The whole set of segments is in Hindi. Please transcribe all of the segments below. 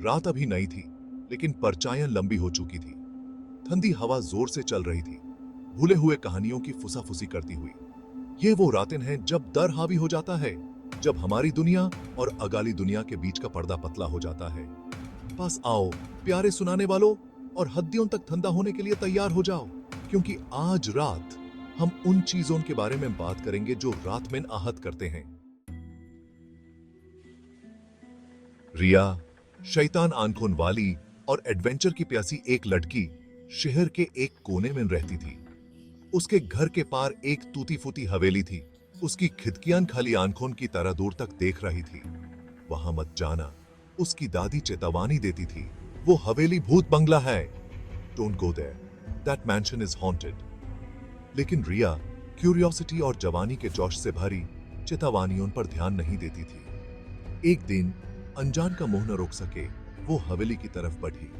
रात अभी नई थी, लेकिन परछाइयां लंबी हो चुकी थी। ठंडी हवा जोर से चल रही थी, भूले हुए कहानियों की फुसाफुसी करती हुई। ये वो रातें हैं जब डर हावी हो जाता है, जब हमारी दुनिया और अगाली दुनिया के बीच का पर्दा पतला हो जाता है। पास आओ प्यारे सुनाने वालों, और हड्डियों तक ठंडा होने के लिए तैयार हो जाओ, क्योंकि आज रात हम उन चीजों के बारे में बात करेंगे जो रात में आहत करते हैं। रिया, शैतान आंखों वाली और एडवेंचर की प्यासी एक लड़की, शहर के एक कोने में रहती थी। उसके घर के पार एक टूटी फूटी हवेली थी। उसकी खिड़कियां खाली आंखों की तरह दूर तक देख रही थी। वहां मत जाना, उसकी दादी चेतावनी देती थी। वो हवेली भूत बंगला है। Don't go there, that mansion is haunted. लेकिन रिया क्यूरियोसिटी और जवानी के जोश से भरी चेतावनियों पर ध्यान नहीं देती थी। एक दिन अनजान का मोह न रोक सके, वो हवेली की तरफ बढ़ी।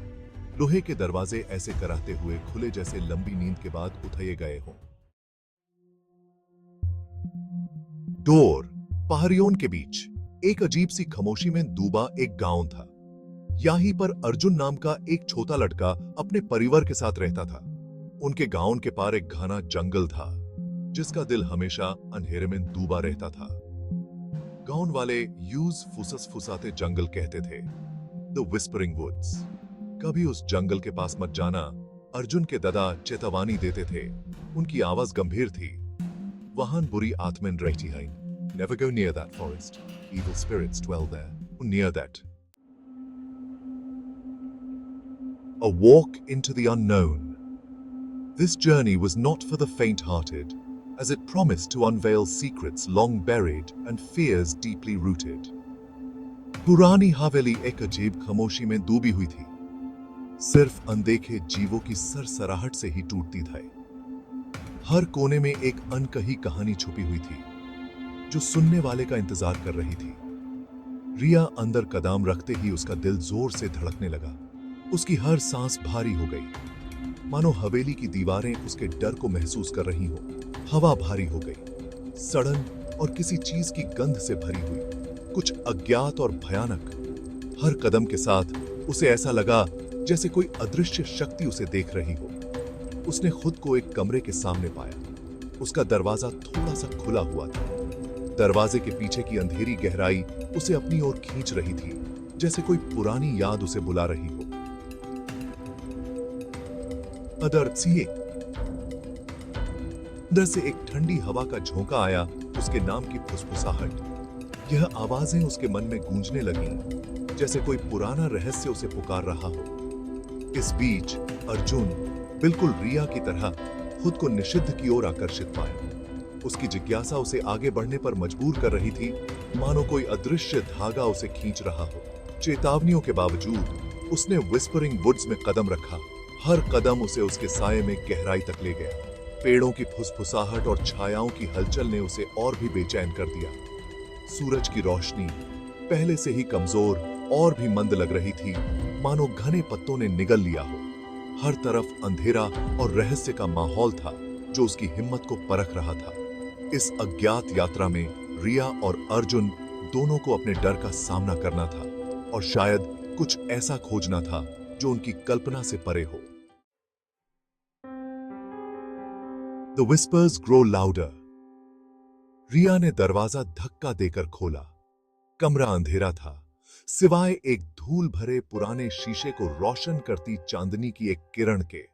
लोहे के दरवाजे ऐसे कराते हुए खुले जैसे लंबी नींद के बाद उठाए गए हों। डोर, पहाड़ियों के बीच एक अजीब सी खामोशी में डूबा एक गांव था। यहीं पर अर्जुन नाम का एक छोटा लड़का अपने परिवार के साथ रहता था। उनके गांव के पार एक घना जंगल था, जिसका दिल हमेशा अंधेरे में डूबा रहता था। गांव वाले यूज फुसस फुसाते जंगल कहते थे, द विस्परिंग वुड्स। कभी उस जंगल के पास मत जाना, अर्जुन के दादा चेतावनी देते थे। उनकी आवाज गंभीर थी। वहां बुरी आत्माएं रहती हैं। Never go near that forest. Evil spirits dwell there. Near that. A walk into the unknown. This journey was not for the faint-hearted, as it promised to unveil secrets long buried and fears deeply rooted. पुरानी हवेली एक अजीब खामोशी में डूबी हुई थी। सिर्फ अनदेखे जीवों की सरसराहट से ही टूटती थी। हर कोने में एक अनकही कहानी छुपी हुई थी, जो सुनने वाले का इंतजार कर रही थी। रिया अंदर कदम रखते ही उसका दिल जोर से धड़कने लगा। उसकी हर सांस भारी हो गई, मानो हवेली की दीवारें उसके डर को महसूस कर रही हो। हवा भारी हो गई, सड़न और किसी चीज की गंध से भरी हुई, कुछ अज्ञात और भयानक। हर कदम के साथ उसे ऐसा लगा जैसे कोई अदृश्य शक्ति उसे देख रही हो। उसने खुद को एक कमरे के सामने पाया। उसका दरवाजा थोड़ा सा खुला हुआ था। दरवाजे के पीछे की अंधेरी गहराई उसे अपनी ओर खींच रही थी, जैसे कोई पुरानी याद उसे बुला रही हो। अंदर से एक ठंडी हवा का झोंका आया, उसके नाम की फुसफुसाहट। यह आवाजें उसके मन में गूंजने लगीं, जैसे कोई पुराना रहस्य उसे पुकार रहा हो। इस बीच अर्जुन बिल्कुल रिया की तरह खुद को निषिद्ध की ओर आकर्षित पाया। उसकी जिज्ञासा उसे आगे बढ़ने पर मजबूर कर रही थी, मानो कोई अदृश्य धागा उसे खींच रहा हो। चेतावनियों के बावजूद उसने विस्परिंग वुड्स में कदम रखा। हर कदम उसे उसके साये में गहराई तक ले गया। पेड़ों की फुसफुसाहट और छायाओं की हलचल ने उसे और भी बेचैन कर दिया। सूरज की रोशनी पहले से ही कमजोर और भी मंद लग रही थी, मानो घने पत्तों ने निगल लिया हो। हर तरफ अंधेरा और रहस्य का माहौल था, जो उसकी हिम्मत को परख रहा था। इस अज्ञात यात्रा में रिया और अर्जुन दोनों को अपने डर का सामना करना था, और शायद कुछ ऐसा खोजना था जो उनकी कल्पना से परे हो। The whispers grow louder. रिया ने दरवाजा धक्का देकर खोला। कमरा अंधेरा था, सिवाय एक धूल भरे पुराने शीशे को रोशन करती चांदनी की एक किरण के।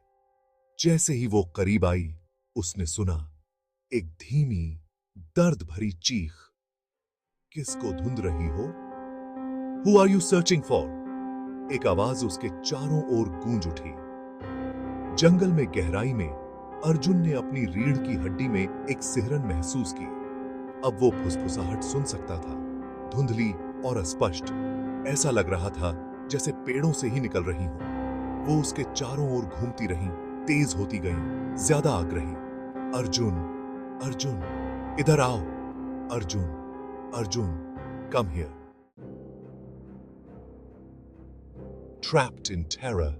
जैसे ही वो करीब आई, उसने सुना एक धीमी, दर्द भरी चीख। किसको ढूंढ रही हो? Who are you searching for? एक आवाज उसके चारों ओर गूंज उठी। जंगल में गहराई में अर्जुन ने अपनी रीढ़ की हड्डी में एक सिहरन महसूस की। अब वो फुसफुसाहट सुन सकता था, धुंधली और अस्पष्ट। ऐसा लग रहा था जैसे पेड़ों से ही निकल रही हो। वो उसके चारों ओर घूमती रही, तेज होती गई, ज्यादा आग्रही। अर्जुन, अर्जुन, इधर आओ। Arjun, Arjun, come here. Trapped in terror,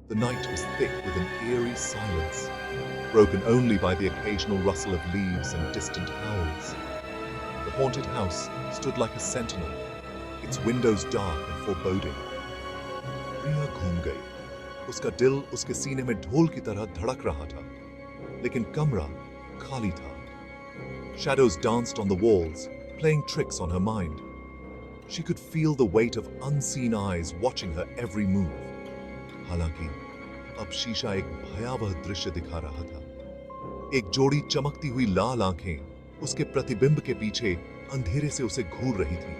the night was thick with an eerie silence, broken only by the occasional rustle of leaves and distant howls. The haunted house stood like a sentinel, its windows dark and foreboding. रिया घूम गई। उसका दिल उसके सीने में ढोल की तरह धड़क रहा था, लेकिन कमरा खाली था। Shadows danced on the walls, playing tricks on her mind. She could feel the weight of unseen eyes watching her every move. हालांकि अब शीशा एक भयावह दृश्य दिखा रहा था। एक जोड़ी चमकती हुई लाल आंखें उसके प्रतिबिंब के पीछे अंधेरे से उसे घूर रही थी।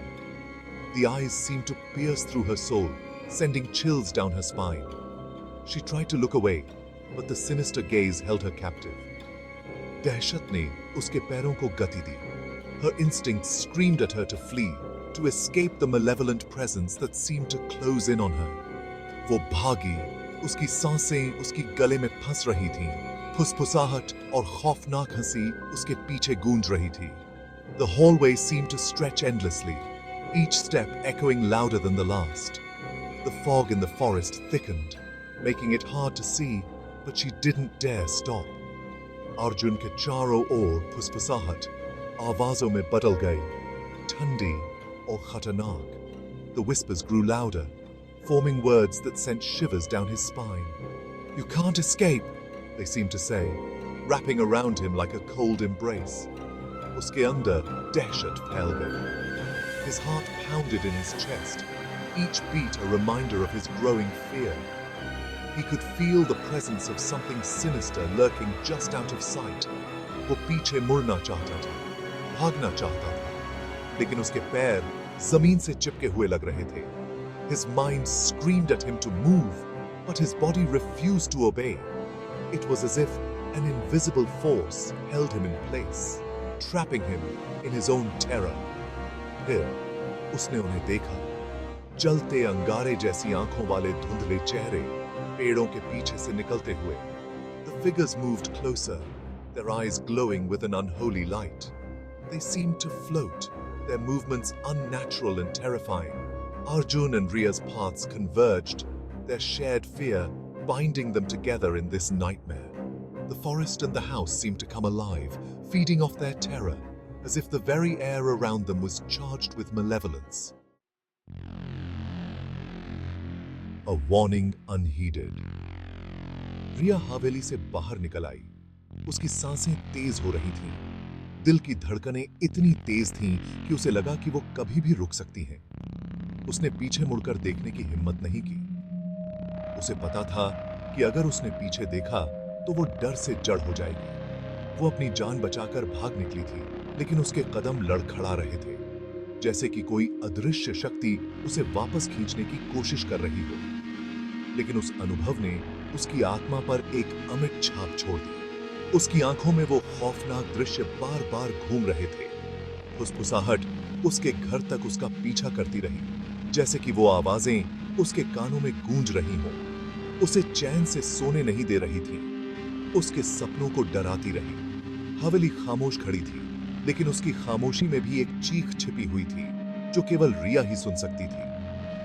The eyes seemed to pierce through her soul, sending chills down her spine. She tried to look away, but the sinister gaze held her captive. दहशत ने उसके पैरों को गति दी। Her instincts screamed at her to flee, to escape the malevolent presence that seemed to close in on her. वो भागी, उसकी सांसें उसकी गले में फंस रही थीं, फुसफुसाहट और खौफनाक हंसी उसके पीछे गूंज रही थी। The hallway seemed to stretch endlessly, each step echoing louder than the last. The fog in the forest thickened, making it hard to see, but she didn't dare stop. Arjun के चारों ओर फुसफुसाहट आवाजों में बदल गई, ठंडी और खतरनाक. The whispers grew louder, forming words that sent shivers down his spine. "You can't escape," they seemed to say, wrapping around him like a cold embrace. उसके अंदर दहशत फैल गई. His heart pounded in his chest, each beat a reminder of his growing fear. He could feel the presence of something sinister lurking just out of sight. वो पीछे मुड़ना चाहता था, भागना चाहता था, लेकिन उसके पैर जमीन से चिपके हुए लग रहे थे. His mind screamed at him to move, but his body refused to obey. It was as if an invisible force held him in place, trapping him in his own terror. फिर उसने उन्हें देखा, जलते अंगारे जैसी आंखों वाले धुंधले चेहरे पेड़ों के पीछे से निकलते हुए. The figures moved closer, their eyes glowing with an unholy light. They seemed to float, their movements unnatural and terrifying. Arjun and Ria's paths converged, their shared fear binding them together in this nightmare. The forest and the house seemed to come alive, feeding off their terror, as if the very air around them was charged with malevolence. A warning unheeded. रिया हवेली से बाहर निकल आई. उसकी सांसें तेज हो रही थीं. दिल की धड़कनें इतनी तेज थीं कि उसे लगा कि वो कभी भी रुक सकती हैं. उसने पीछे मुड़कर देखने की हिम्मत नहीं की. उसे पता था कि अगर उसने पीछे देखा तो वो डर से जड़ हो जाएगी. वो अपनी जान बचाकर भाग निकली थी, लेकिन उसके कदम लड़खड़ा रहे थे, जैसे कि कोई अदृश्य शक्ति उसे वापस खींचने की कोशिश कर रही हो. लेकिन उस अनुभव ने उसकी आत्मा पर एक अमिट छाप छोड़ दी. उसकी आंखों में वो खौफनाक दृश्य बार बार घूम रहे थे. फुसफुसाहट उसके घर तक उसका पीछा करती रही, जैसे कि वो आवाजें उसके कानों में गूंज रही हों. उसे चैन से सोने नहीं दे रही थी, उसके सपनों को डराती रही. हवेली खामोश खड़ी थी, लेकिन उसकी खामोशी में भी एक चीख छिपी हुई थी जो केवल रिया ही सुन सकती थी.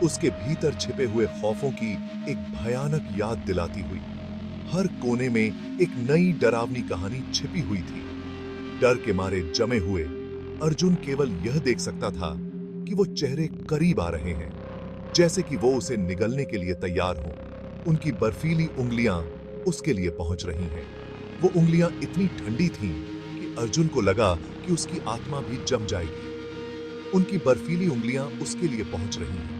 उसके भीतर छिपे हुए खौफों की एक भयानक याद दिलाती हुई. हर कोने में एक नई डरावनी कहानी छिपी हुई थी. डर के मारे जमे हुए अर्जुन केवल यह देख सकता था कि वो चेहरे करीब आ रहे हैं, जैसे कि वो उसे निगलने के लिए तैयार हों. उनकी बर्फीली उंगलियां उसके लिए पहुंच रही हैं. वो उंगलियां इतनी ठंडी थीं कि अर्जुन को लगा कि उसकी आत्मा भी जम जाएगी. उनकी बर्फीली उंगलियां उसके लिए पहुंच रही हैं.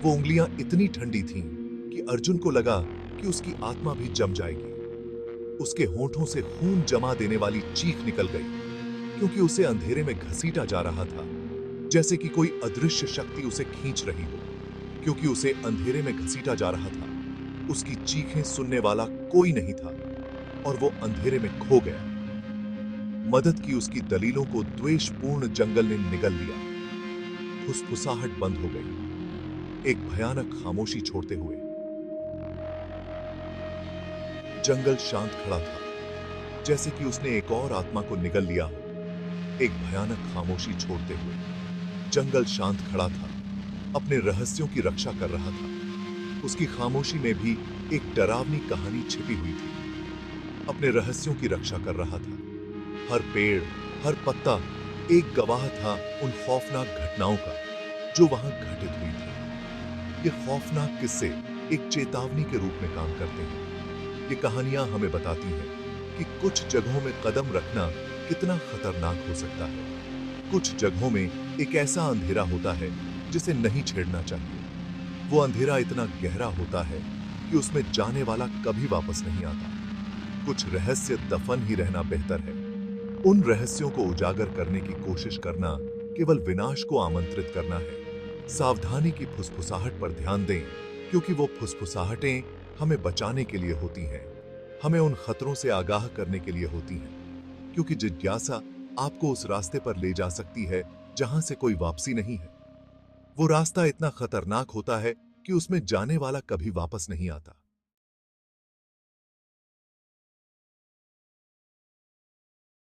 वो उंगलियां इतनी ठंडी थीं कि अर्जुन को लगा कि उसकी आत्मा भी जम जाएगी. उसके होंठों से खून जमा देने वाली चीख निकल गई, क्योंकि उसे अंधेरे में घसीटा जा रहा था, जैसे कि कोई अदृश्य शक्ति उसे खींच रही हो. क्योंकि उसे अंधेरे में घसीटा जा रहा था, उसकी चीखें सुनने वाला कोई नहीं था, और वो अंधेरे में खो गया. मदद की उसकी दलीलों को द्वेषपूर्ण जंगल ने निगल लिया. फुसफुसाहट बंद हो गई, एक भयानक खामोशी छोड़ते हुए. जंगल शांत खड़ा था, जैसे कि उसने एक और आत्मा को निगल लिया हो. एक भयानक खामोशी छोड़ते हुए जंगल शांत खड़ा था, अपने रहस्यों की रक्षा कर रहा था. उसकी खामोशी में भी एक डरावनी कहानी छिपी हुई थी. अपने रहस्यों की रक्षा कर रहा था. हर पेड़, हर पत्ता एक गवाह था उन खौफनाक घटनाओं का जो वहां घटित हुई थी. ये खौफनाक किस्से एक चेतावनी के रूप में काम करते हैं। ये कहानियां हमें बताती हैं कि कुछ जगहों में कदम रखना कितना खतरनाक हो सकता है। कुछ जगहों में एक ऐसा अंधेरा होता है जिसे नहीं छेड़ना चाहिए। वो अंधेरा इतना गहरा होता है कि उसमें जाने वाला कभी वापस नहीं आता। कुछ रहस्य दफन ही रहना बेहतर है। उन रहस्यों को उजागर करने की कोशिश करना केवल विनाश को आमंत्रित करना है। सावधानी की फुसफुसाहट पर ध्यान दें, क्योंकि वो फुसफुसाहटें हमें बचाने के लिए होती हैं। हमें उन खतरों से आगाह करने के लिए होती हैं, क्योंकि जिज्ञासा आपको उस रास्ते पर ले जा सकती है जहां से कोई वापसी नहीं है। वो रास्ता इतना खतरनाक होता है कि उसमें जाने वाला कभी वापस नहीं आता।